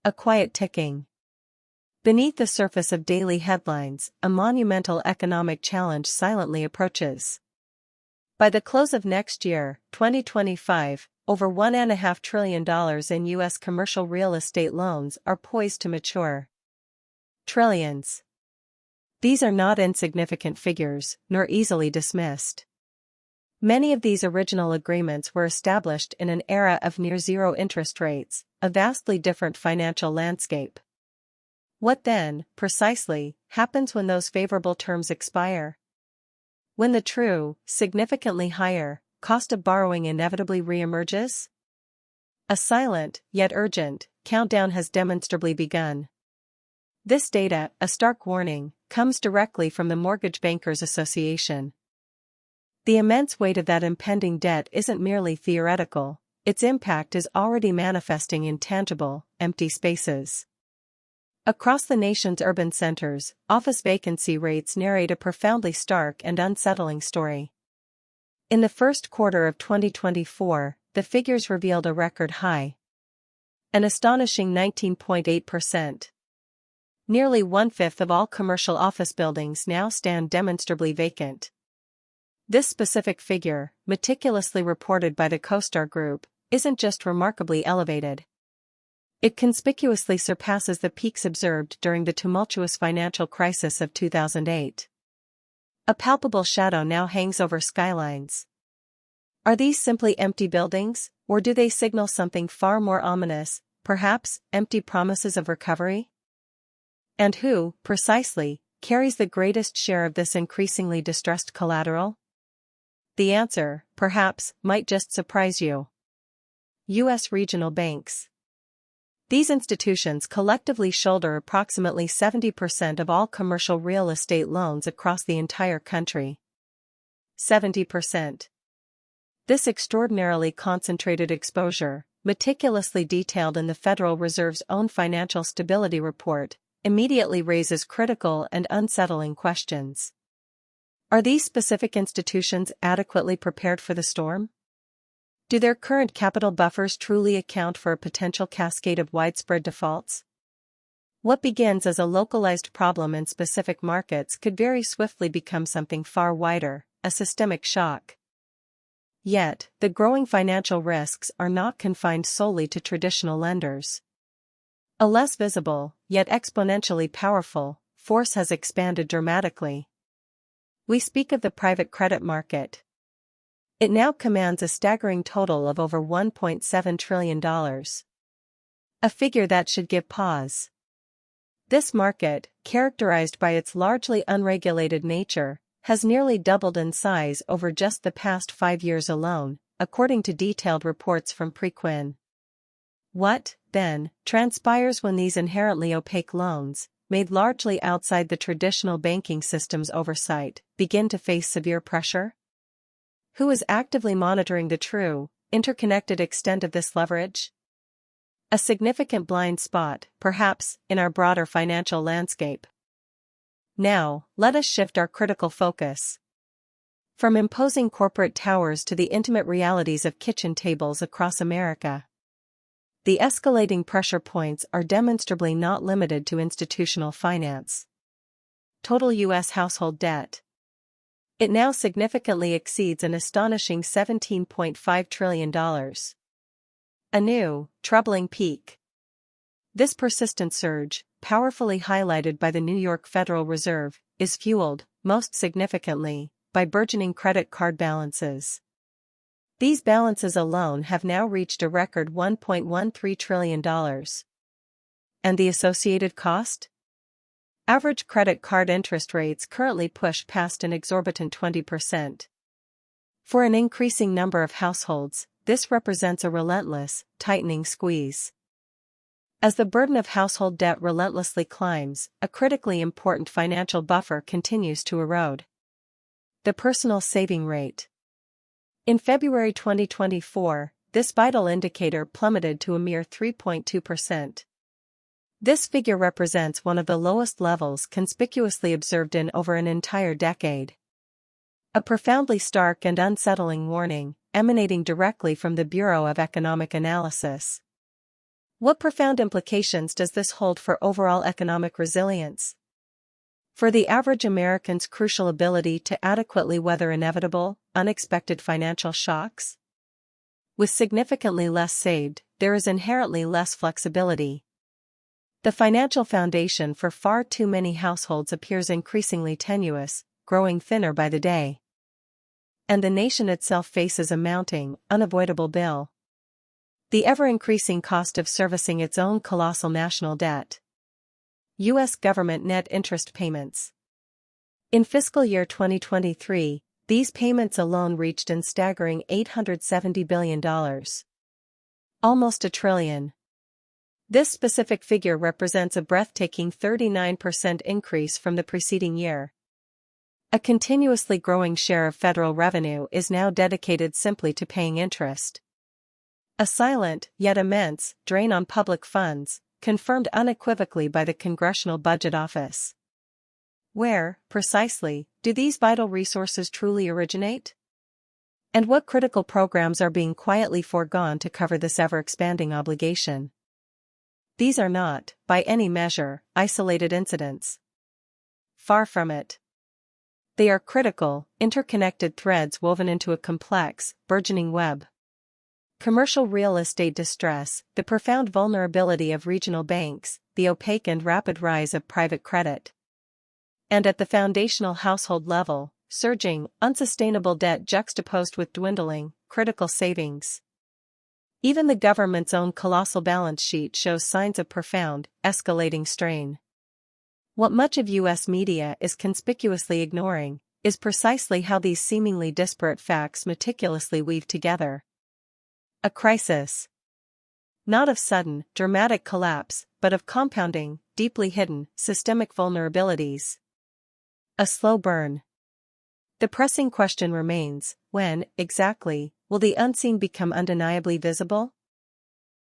A quiet ticking. Beneath the surface of daily headlines, a monumental economic challenge silently approaches. By the close of next year, 2025, over $1.5 trillion in U.S. commercial real estate loans are poised to mature. Trillions. These are not insignificant figures, nor easily dismissed. Many of these original agreements were established in an era of near-zero interest rates, a vastly different financial landscape. What then, precisely, happens when those favorable terms expire? When the true, significantly higher, cost of borrowing inevitably reemerges? A silent, yet urgent, countdown has demonstrably begun. This data, a stark warning, comes directly from the Mortgage Bankers Association. The immense weight of that impending debt isn't merely theoretical, its impact is already manifesting in tangible, empty spaces. Across the nation's urban centers, office vacancy rates narrate a profoundly stark and unsettling story. In the first quarter of 2024, the figures revealed a record high. An astonishing 19.8%. Nearly one-fifth of all commercial office buildings now stand demonstrably vacant. This specific figure, meticulously reported by the CoStar Group, isn't just remarkably elevated. It conspicuously surpasses the peaks observed during the tumultuous financial crisis of 2008. A palpable shadow now hangs over skylines. Are these simply empty buildings, or do they signal something far more ominous, perhaps empty promises of recovery? And who, precisely, carries the greatest share of this increasingly distressed collateral? The answer, perhaps, might just surprise you. U.S. regional banks. These institutions collectively shoulder approximately 70% of all commercial real estate loans across the entire country. 70%. This extraordinarily concentrated exposure, meticulously detailed in the Federal Reserve's own Financial Stability Report, immediately raises critical and unsettling questions. Are these specific institutions adequately prepared for the storm? Do their current capital buffers truly account for a potential cascade of widespread defaults? What begins as a localized problem in specific markets could very swiftly become something far wider, a systemic shock. Yet, the growing financial risks are not confined solely to traditional lenders. A less visible, yet exponentially powerful, force has expanded dramatically. We speak of the private credit market. It now commands a staggering total of over $1.7 trillion. A figure that should give pause. This market, characterized by its largely unregulated nature, has nearly doubled in size over just the past 5 years alone, according to detailed reports from Preqin. What, then, transpires when these inherently opaque loans, made largely outside the traditional banking system's oversight, begin to face severe pressure? Who is actively monitoring the true, interconnected extent of this leverage? A significant blind spot, perhaps, in our broader financial landscape. Now, let us shift our critical focus. From imposing corporate towers to the intimate realities of kitchen tables across America. The escalating pressure points are demonstrably not limited to institutional finance. Total U.S. household debt. It now significantly exceeds an astonishing $17.5 trillion. A new, troubling peak. This persistent surge, powerfully highlighted by the New York Federal Reserve, is fueled, most significantly, by burgeoning credit card balances. These balances alone have now reached a record $1.13 trillion. And the associated cost? Average credit card interest rates currently push past an exorbitant 20%. For an increasing number of households, this represents a relentless, tightening squeeze. As the burden of household debt relentlessly climbs, a critically important financial buffer continues to erode. The personal saving rate. In February 2024, this vital indicator plummeted to a mere 3.2%. This figure represents one of the lowest levels conspicuously observed in over an entire decade. A profoundly stark and unsettling warning, emanating directly from the Bureau of Economic Analysis. What profound implications does this hold for overall economic resilience? For the average American's crucial ability to adequately weather inevitable, unexpected financial shocks? With significantly less saved, there is inherently less flexibility. The financial foundation for far too many households appears increasingly tenuous, growing thinner by the day. And the nation itself faces a mounting, unavoidable bill. The ever-increasing cost of servicing its own colossal national debt. U.S. government net interest payments. In fiscal year 2023, these payments alone reached a staggering $870 billion. Almost $1 trillion. This specific figure represents a breathtaking 39% increase from the preceding year. A continuously growing share of federal revenue is now dedicated simply to paying interest. A silent, yet immense, drain on public funds, confirmed unequivocally by the Congressional Budget Office. Where, precisely, do these vital resources truly originate? And what critical programs are being quietly foregone to cover this ever-expanding obligation? These are not, by any measure, isolated incidents. Far from it. They are critical, interconnected threads woven into a complex, burgeoning web. Commercial real estate distress, the profound vulnerability of regional banks, the opaque and rapid rise of private credit. And at the foundational household level, surging, unsustainable debt juxtaposed with dwindling, critical savings. Even the government's own colossal balance sheet shows signs of profound, escalating strain. What much of U.S. media is conspicuously ignoring is precisely how these seemingly disparate facts meticulously weave together. A crisis. Not of sudden, dramatic collapse, but of compounding, deeply hidden, systemic vulnerabilities. A slow burn. The pressing question remains, when, exactly, will the unseen become undeniably visible?